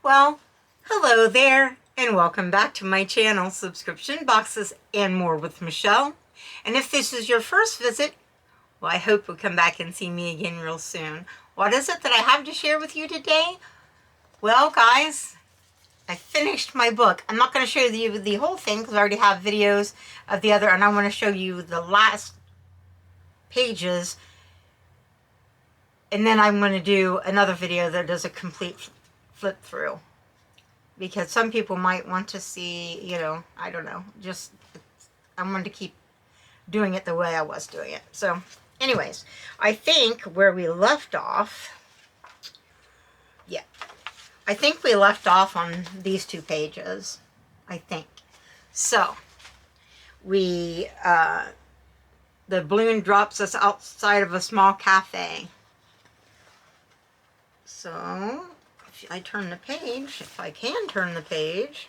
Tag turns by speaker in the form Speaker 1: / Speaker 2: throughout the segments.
Speaker 1: Well, hello there, and welcome back to my channel, Subscription Boxes and More with Michelle. And if this is your first visit, well, I hope you'll come back and see me again real soon. What is it that I have to share with you today? Well, guys, I finished my book. I'm not going to show you the whole thing because I already have videos of the other, and I want to show you the last pages. And then I'm going to do another video that does a complete flip through. Because some people might want to see, I don't know, just, I'm going to keep doing it the way I was doing it. So, anyways, I think where we left off, I think we left off on these two pages, I think. So, the balloon drops us outside of a small cafe. So, if I turn the page, if I can turn the page.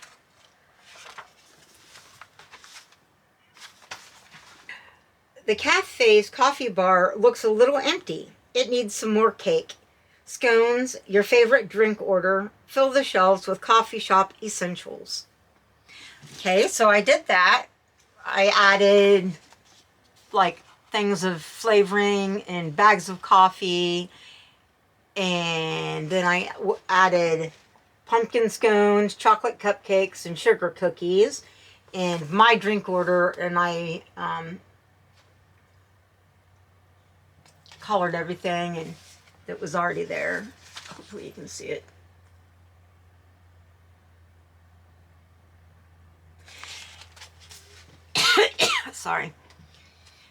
Speaker 1: The cafe's coffee bar looks a little empty. It needs some more cake. Scones, your favorite drink order, fill the shelves with coffee shop essentials. Okay, so I did that. I added like things of flavoring and bags of coffee. And then I added pumpkin scones, chocolate cupcakes, and sugar cookies. And my drink order, and I colored everything, and it was already there. Hopefully you can see it. Sorry.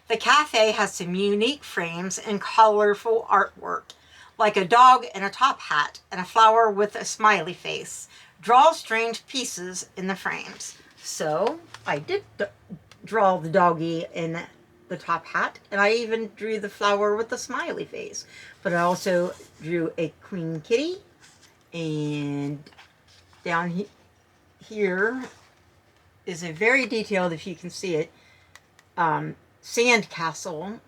Speaker 1: The cafe has some unique frames and colorful artwork, like a dog in a top hat and a flower with a smiley face. Draw strange pieces in the frames. So I did draw the doggy in the top hat, and I even drew the flower with the smiley face. But I also drew a queen kitty, and down here is a very detailed, if you can see it, sand castle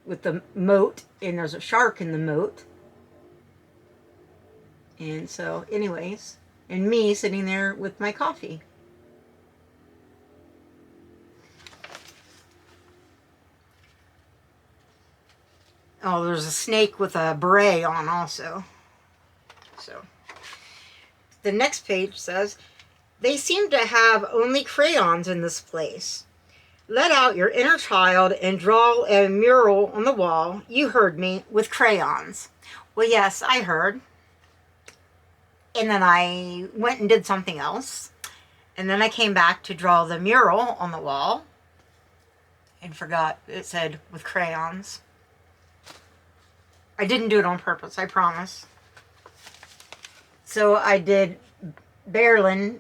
Speaker 1: with the moat, and there's a shark in the moat. And so, anyways, and me sitting there with my coffee. Oh, there's a snake with a beret on also. So, the next page says, they seem to have only crayons in this place. Let out your inner child and draw a mural on the wall. You heard me, with crayons. Well, yes, I heard. And then I went and did something else. And then I came back to draw the mural on the wall. And forgot it said with crayons. I didn't do it on purpose, I promise. So I did Berlin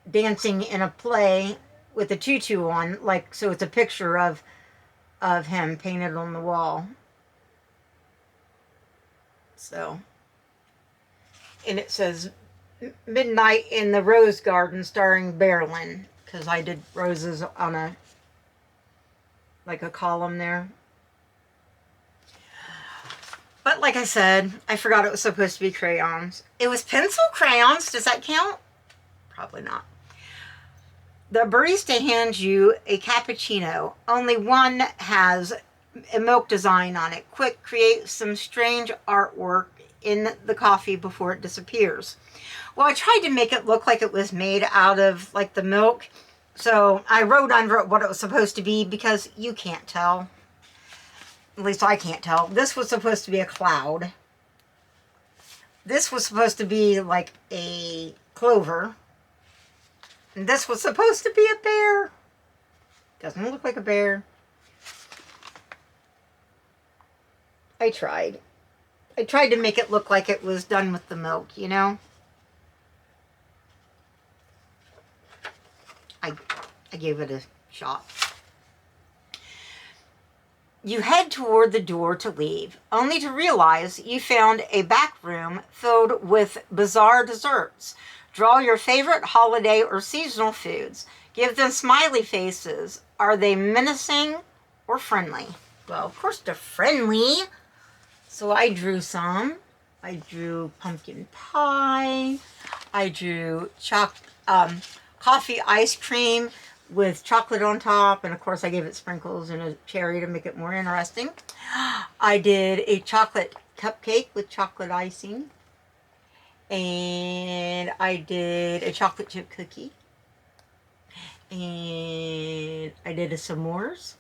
Speaker 1: dancing in a play with a tutu on, like, so it's a picture of him painted on the wall. So, and it says Midnight in the Rose Garden starring Berlin, because I did roses on a column there. But like I said, I forgot it was supposed to be crayons. It was pencil crayons. Does that count? Probably not. The barista hands you a cappuccino. Only one has a milk design on it. Quick, create some strange artwork in the coffee before it disappears. Well, I tried to make it look like it was made out of like the milk. So I wrote under it what it was supposed to be, because you can't tell. At least I can't tell. This was supposed to be a cloud. This was supposed to be like a clover. And this was supposed to be a bear. Doesn't look like a bear. I tried. I tried to make it look like it was done with the milk, you know? I gave it a shot. You head toward the door to leave, only to realize you found a back room filled with bizarre desserts. Draw your favorite holiday or seasonal foods. Give them smiley faces. Are they menacing or friendly? Well, of course they're friendly. So I drew some. I drew pumpkin pie. I drew coffee ice cream with chocolate on top, and of course I gave it sprinkles and a cherry to make it more interesting. I did a chocolate cupcake with chocolate icing, and I did a chocolate chip cookie, and I did a s'mores,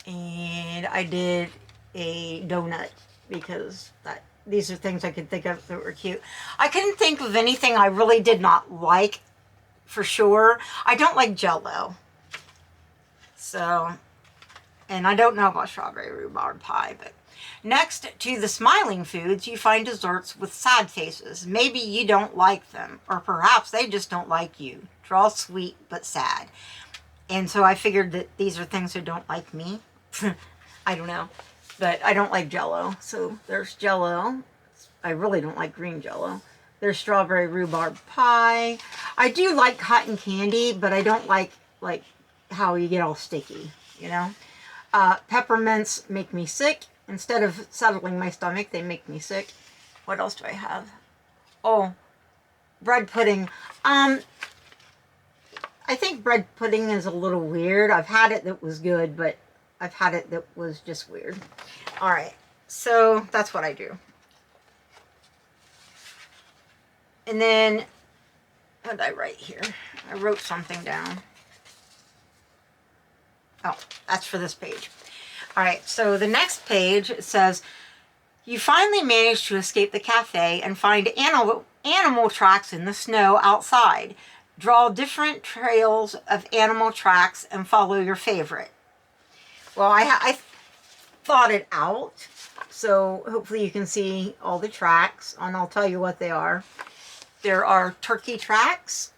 Speaker 1: and I did a donut because these are things I could think of that were cute. I couldn't think of anything I really did not like, for sure. I don't like Jell-O. So, and I don't know about strawberry rhubarb pie, but next to the smiling foods, you find desserts with sad faces. Maybe you don't like them, or perhaps they just don't like you. Draw sweet but sad. And so I figured that these are things that don't like me. I don't know. But I don't like Jell-O. So there's Jell-O. I really don't like green Jell-O. There's strawberry rhubarb pie. I do like cotton candy, but I don't like how you get all sticky, you know. Peppermints make me sick. Instead of settling my stomach, they make me sick. What else do I have? Oh, bread pudding. I think bread pudding is a little weird. I've had it that was good, but I've had it that was just weird. All right, so that's what I do. And then, what did I write here? I wrote something down. Oh, that's for this page. All right, so the next page says, you finally managed to escape the cafe and find animal tracks in the snow outside. Draw different trails of animal tracks and follow your favorite. Well, I thought it out, so hopefully you can see all the tracks, and I'll tell you what they are. There are turkey tracks.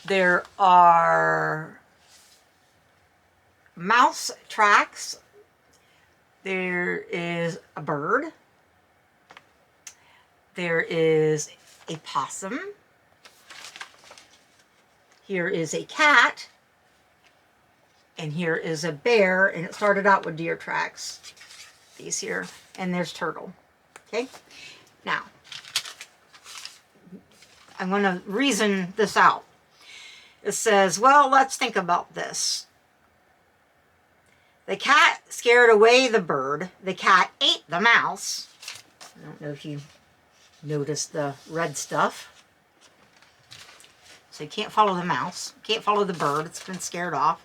Speaker 1: There are mouse tracks. There is a bird. There is a possum. Here is a cat. And here is a bear, and it started out with deer tracks. These here. And there's turtle. Okay? Now, I'm going to reason this out. It says, well, let's think about this. The cat scared away the bird. The cat ate the mouse. I don't know if you noticed the red stuff. So you can't follow the mouse. Can't follow the bird. It's been scared off.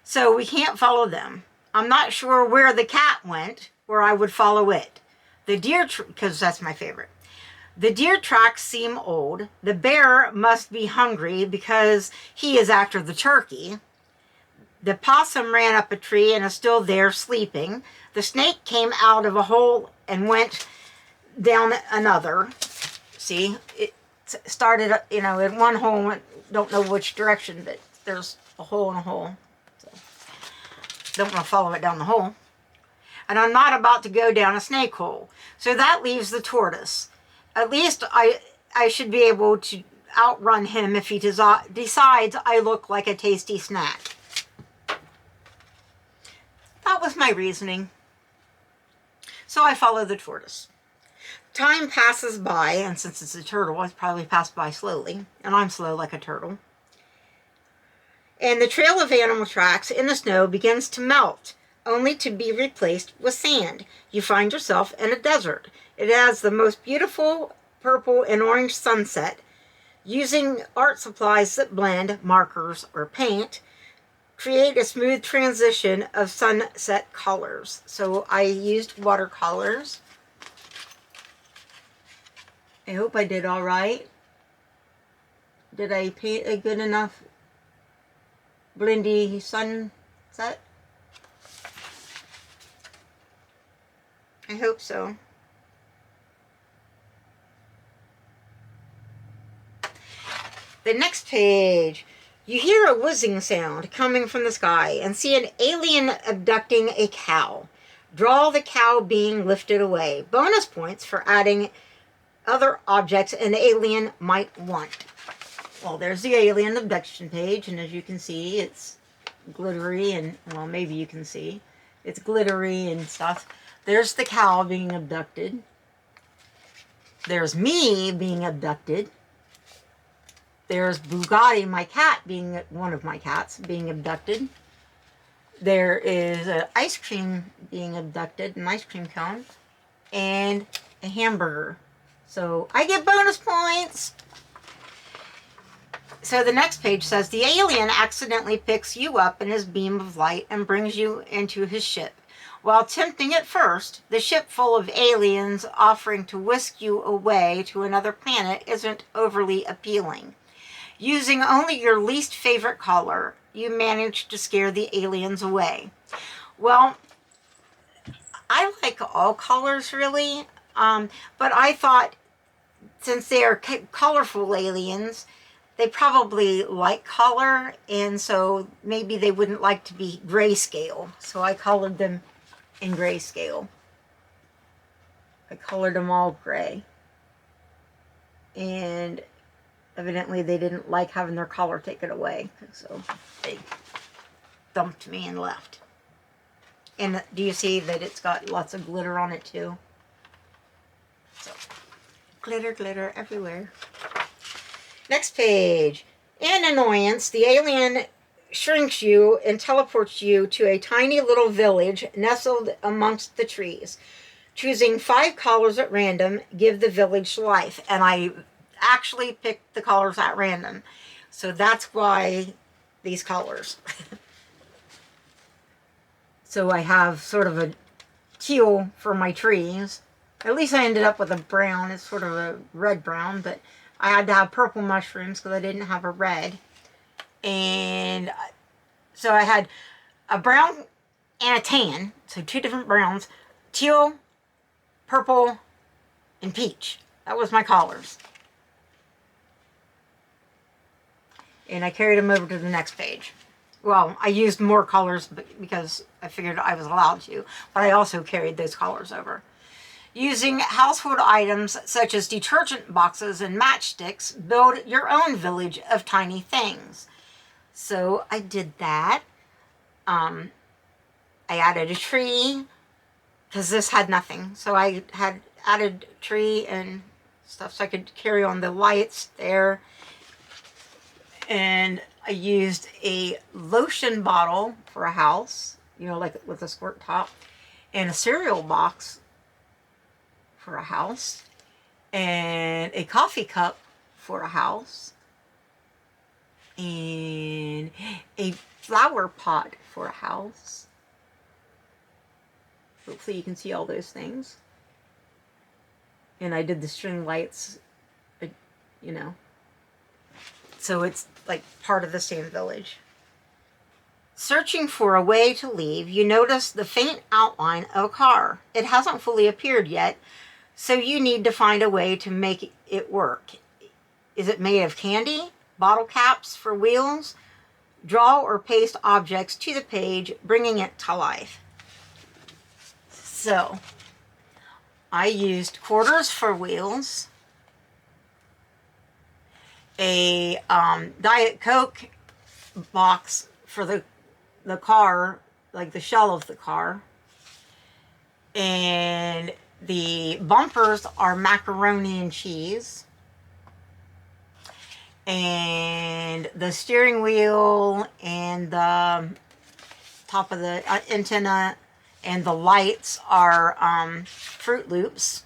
Speaker 1: So we can't follow them. I'm not sure where the cat went, where I would follow it. The deer, because that's my favorite. The deer tracks seem old. The bear must be hungry because he is after the turkey. The possum ran up a tree and is still there sleeping. The snake came out of a hole and went down another. See, it started, you know, in one hole, went, don't know which direction, but there's a hole in a hole. So, don't want to follow it down the hole. And I'm not about to go down a snake hole. So that leaves the tortoise. At least I should be able to outrun him if he decides I look like a tasty snack. That was my reasoning. So I follow the tortoise. Time passes by, and since it's a turtle, it's probably passed by slowly, and I'm slow like a turtle. And the trail of animal tracks in the snow begins to melt, only to be replaced with sand. You find yourself in a desert. It has the most beautiful purple and orange sunset. Using art supplies that blend, markers or paint, create a smooth transition of sunset colors. So I used watercolors. I hope I did all right. Did I paint a good enough blendy sunset? I hope so. The next page. You hear a whizzing sound coming from the sky and see an alien abducting a cow. Draw the cow being lifted away. Bonus points for adding other objects an alien might want. Well, there's the alien abduction page, and as you can see, it's glittery and, well, maybe you can see. It's glittery and stuff. There's the cow being abducted. There's me being abducted. There's Bugatti, my cat, being one of my cats, being abducted. There is an ice cream being abducted, an ice cream cone, and a hamburger. So I get bonus points. So the next page says, the alien accidentally picks you up in his beam of light and brings you into his ship. While tempting at first, the ship full of aliens offering to whisk you away to another planet isn't overly appealing. Using only your least favorite color, you manage to scare the aliens away. Well, I like all colors really, but I thought since they are colorful aliens, they probably like color, and so maybe they wouldn't like to be grayscale. So I colored them in grayscale. I colored them all gray. And evidently they didn't like having their collar taken away, so they dumped me and left. And do you see that it's got lots of glitter on it too? So, glitter, glitter everywhere. Next page. In annoyance, the alien shrinks you and teleports you to a tiny little village nestled amongst the trees. Choosing 5 colors at random give the village life. And I actually picked the colors at random. So that's why these colors. So I have sort of a teal for my trees. At least I ended up with a brown. It's sort of a red-brown, but I had to have purple mushrooms because I didn't have a red. And so I had a brown and a tan. So 2 different browns. Teal, purple, and peach. That was my colors. And I carried them over to the next page. Well, I used more colors because I figured I was allowed to, but I also carried those colors over. Using household items such as detergent boxes and matchsticks, build your own village of tiny things. So I did that. I added a tree because this had nothing. So I had added a tree and stuff so I could carry on the lights there. And I used a lotion bottle for a house, you know, like with a squirt top, and a cereal box for a house, and a coffee cup for a house, and a flower pot for a house. Hopefully you can see all those things. And I did the string lights, you know. So it's like part of the same village. Searching for a way to leave, you notice the faint outline of a car. It hasn't fully appeared yet, so you need to find a way to make it work. Is it made of candy, bottle caps for wheels? Draw or paste objects to the page, bringing it to life. So, I used quarters for wheels, a Diet Coke box for the car, like the shell of the car, and the bumpers are macaroni and cheese, and the steering wheel and the top of the antenna and the lights are Fruit Loops.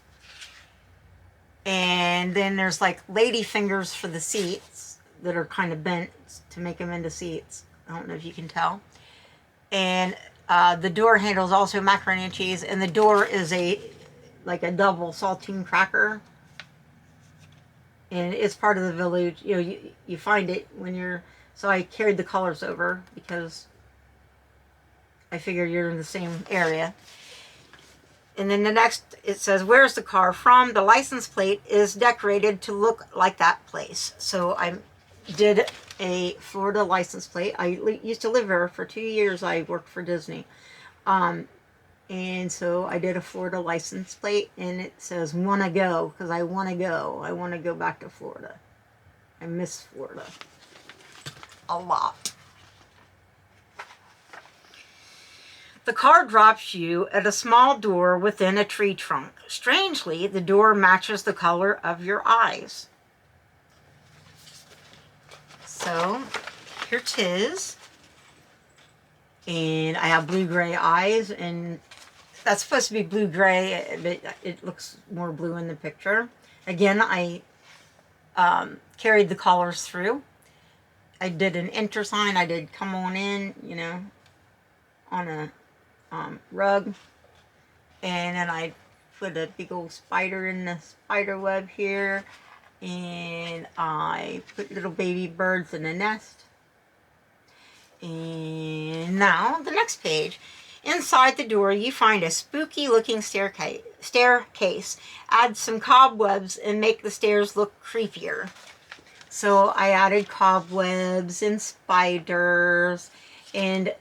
Speaker 1: And then there's like lady fingers for the seats that are kind of bent to make them into seats. I don't know if you can tell. And the door handle is also macaroni and cheese, and the door is like a double saltine cracker. And it's part of the village. You know, you find it when you're. So I carried the colors over because I figure you're in the same area. And then the next, it says, where's the car from? The license plate is decorated to look like that place. So I did a Florida license plate. I used to live there for 2 years. I worked for Disney. And so I did a Florida license plate, and it says, wanna go, because I want to go. I want to go back to Florida. I miss Florida a lot. The car drops you at a small door within a tree trunk. Strangely, the door matches the color of your eyes. So, here it is. And I have blue-gray eyes, and that's supposed to be blue-gray, but it looks more blue in the picture. Again, I carried the colors through. I did an enter sign. I did come on in, you know, on a rug. And then I put a big old spider in the spider web here. And I put little baby birds in a nest. And now the next page. Inside the door you find a spooky looking staircase. Add some cobwebs and make the stairs look creepier. So I added cobwebs and spiders and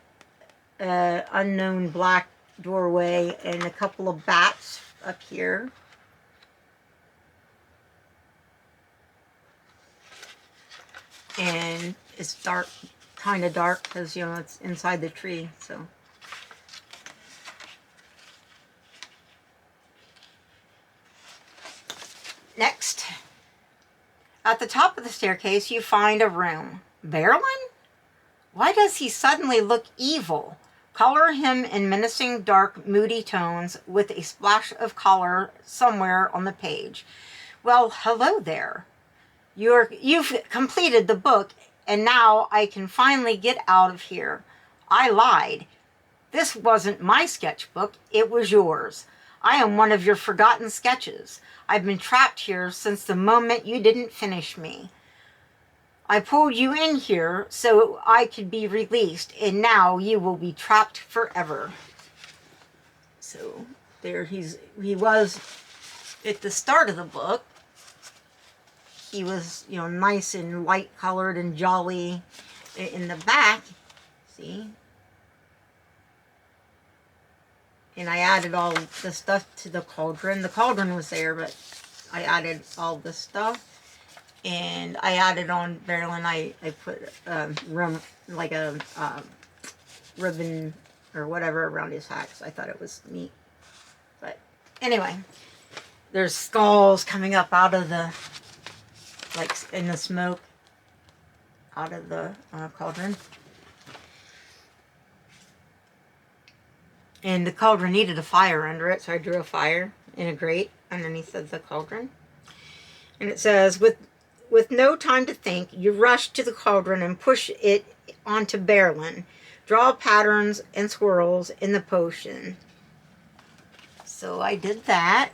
Speaker 1: an unknown black doorway and a couple of bats up here. And it's dark, kind of dark because, you know, it's inside the tree, so. Next, at the top of the staircase, you find a room. Berlin? Why does he suddenly look evil? Color him in menacing, dark, moody tones with a splash of color somewhere on the page. Well, hello there. You've completed the book, and now I can finally get out of here. I lied. This wasn't my sketchbook, it was yours. I am one of your forgotten sketches. I've been trapped here since the moment you didn't finish me. I pulled you in here so I could be released, and now you will be trapped forever. So there he was at the start of the book. He was, you know, nice and light colored and jolly. In the back, see? And I added all the stuff to the cauldron. The cauldron was there, but I added all the stuff. And I added on Berlin, I put like a ribbon or whatever around his hat, because I thought it was neat. But anyway, there's skulls coming up out of the, like in the smoke, out of the cauldron. And the cauldron needed a fire under it, so I drew a fire in a grate underneath of the cauldron. And it says, with no time to think, you rush to the cauldron and push it onto Berlin. Draw patterns and swirls in the potion. So I did that.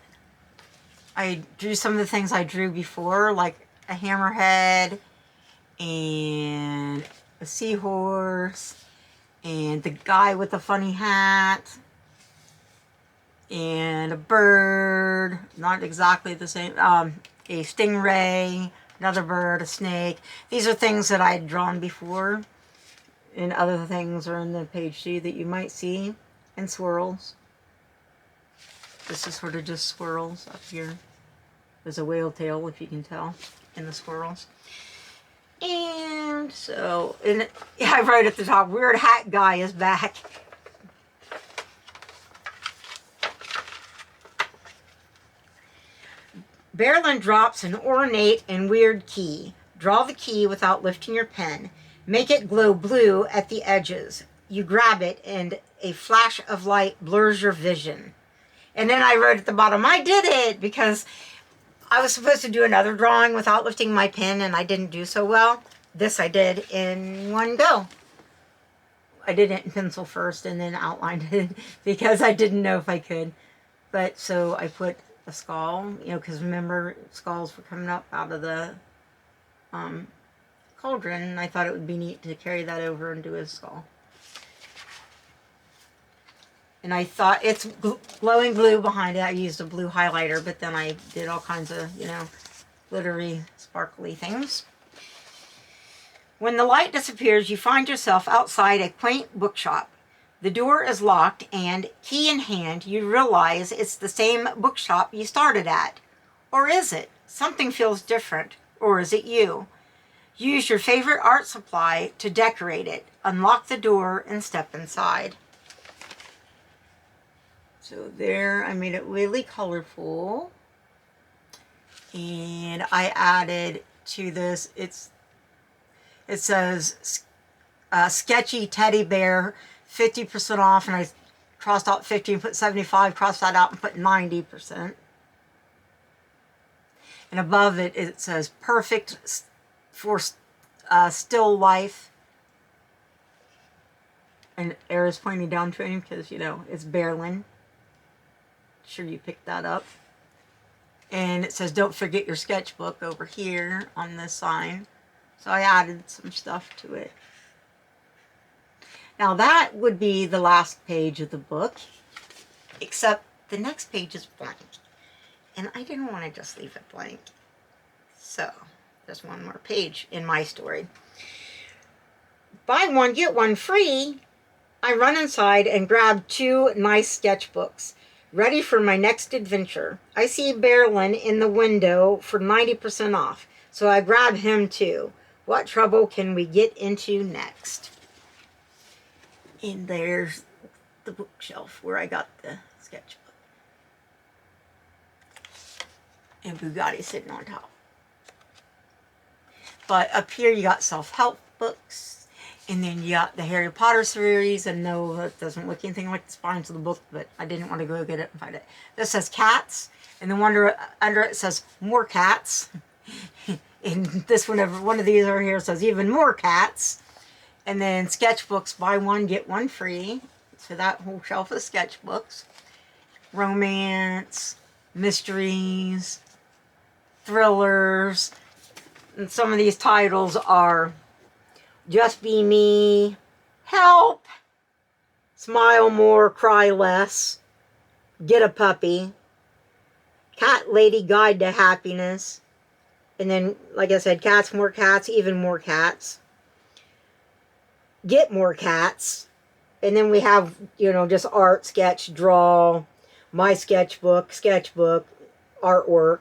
Speaker 1: I drew some of the things I drew before, like a hammerhead and a seahorse and the guy with the funny hat and a bird, not exactly the same, a stingray, another bird, a snake. These are things that I had drawn before, and other things are in the page 2 that you might see, and swirls. This is sort of just swirls up here. There's a whale tail, if you can tell, in the swirls. And so, I wrote at the top, Weird Hat Guy is back. Berlin drops an ornate and weird key. Draw the key without lifting your pen. Make it glow blue at the edges. You grab it and a flash of light blurs your vision. And then I wrote at the bottom, I did it, because I was supposed to do another drawing without lifting my pen, and I didn't do so well. This I did in one go. I did it in pencil first and then outlined it because I didn't know if I could. But so I put a skull, you know, because remember, skulls were coming up out of the cauldron, and I thought it would be neat to carry that over and do a skull. And I thought it's glowing blue behind it. I used a blue highlighter, but then I did all kinds of, you know, glittery, sparkly things. When the light disappears, you find yourself outside a quaint bookshop. The door is locked, and, key in hand, you realize it's the same bookshop you started at. Or is it? Something feels different. Or is it you? Use your favorite art supply to decorate it. Unlock the door and step inside. So there, I made it really colorful. And I added to this, it says sketchy teddy bear, 50% off, and I crossed out 50 and put 75, crossed that out and put 90%. And above it, it says perfect for still life. And arrows pointing down to him because, you know, it's Bearlin. Sure you picked that up. And it says, don't forget your sketchbook over here on this sign. So I added some stuff to it. Now that would be the last page of the book, except the next page is blank. And I didn't want to just leave it blank. So there's one more page in my story. Buy one, get one free. I run inside and grab 2 nice sketchbooks, ready for my next adventure. I see Bearlin in the window for 90% off, so I grab him too. What trouble can we get into next? And there's the bookshelf where I got the sketchbook. And Bugatti sitting on top. But up here you got self-help books. And then you got the Harry Potter series, and no, it doesn't look anything like the spines of the book, but I didn't want to go get it and find it. This says cats, and then under it says more cats. And this one of these over here says even more cats. And then sketchbooks, buy one, get one free. So that whole shelf of sketchbooks. Romance, mysteries, thrillers. And some of these titles are Just Be Me, Help, Smile More, Cry Less, Get a Puppy, Cat Lady Guide to Happiness, and then, like I said, Cats, More Cats, Even More Cats, Get More Cats, and then we have, you know, just art, sketch, draw, my sketchbook, artwork,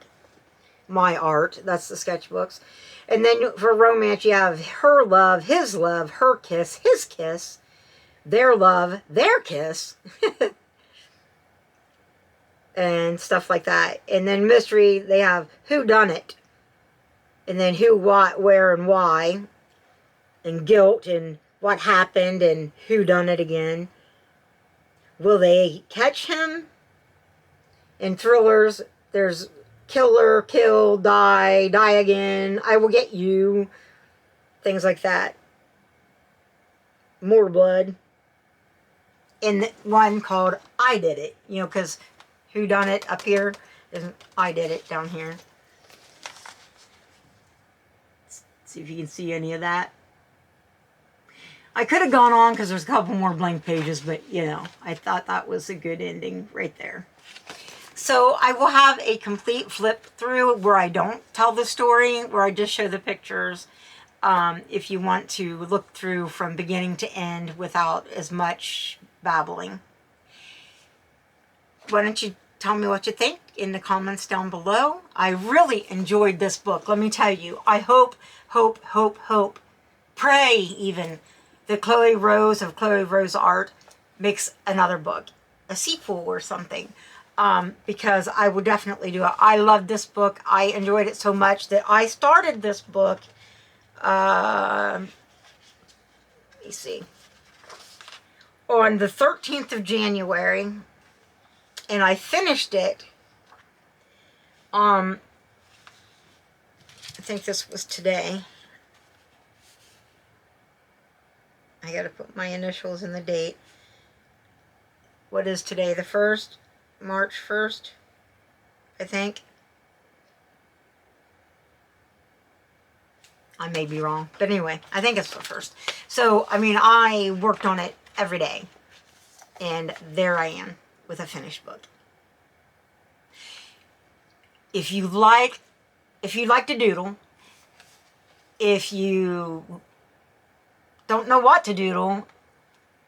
Speaker 1: my art, that's the sketchbooks. And then for romance, you have her love, her kiss, his kiss, their love, their kiss, and stuff like that. And then mystery, they have who done it, and then who, what, where, and why, and guilt, and what happened, and who done it again. Will they catch him? In thrillers, there's killer, kill, die, die again, I will get you, things like that. More blood. And one called I Did It, you know, because who done it up here isn't I did it down here. Let's see if you can see any of that. I could have gone on because there's a couple more blank pages, but you know, I thought that was a good ending right there. So I will have a complete flip through where I don't tell the story, where I just show the pictures. If you want to look through from beginning to end without as much babbling. Why don't you tell me what you think in the comments down below? I really enjoyed this book. Let me tell you, I hope, pray even, that Chloe Rose of Chloe Rose Art makes another book, a sequel or something. Because I would definitely do it. I loved this book. I enjoyed it so much that I started this book, let me see, on the 13th of January, and I finished it, I think this was today. I gotta put my initials in the date. What is today, the 1st? March 1st, I think. I may be wrong, but anyway, I think it's the 1st. So, I mean, I worked on it every day, and there I am with a finished book. If you like to doodle, if you don't know what to doodle,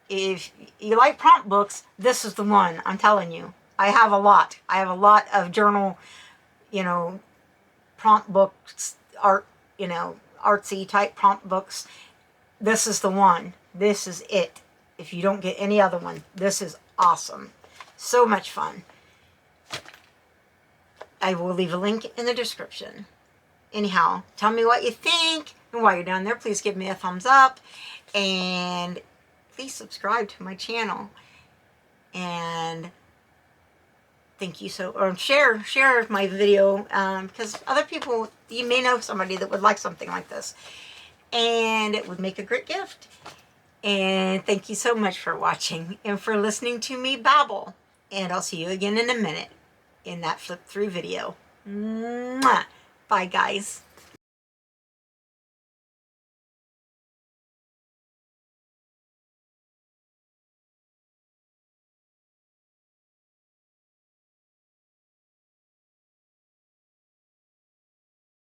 Speaker 1: if you like prompt books, this is the one, I'm telling you. I have a lot. I have a lot of journal, you know, prompt books, art, you know, artsy type prompt books. This is the one. This is it. If you don't get any other one, this is awesome. So much fun. I will leave a link in the description. Anyhow, tell me what you think. And while you're down there, please give me a thumbs up. And please subscribe to my channel. And thank you or share my video, because other people, you may know somebody that would like something like this. And it would make a great gift. And thank you so much for watching and for listening to me babble. And I'll see you again in a minute in that flip through video. Mwah. Bye, guys.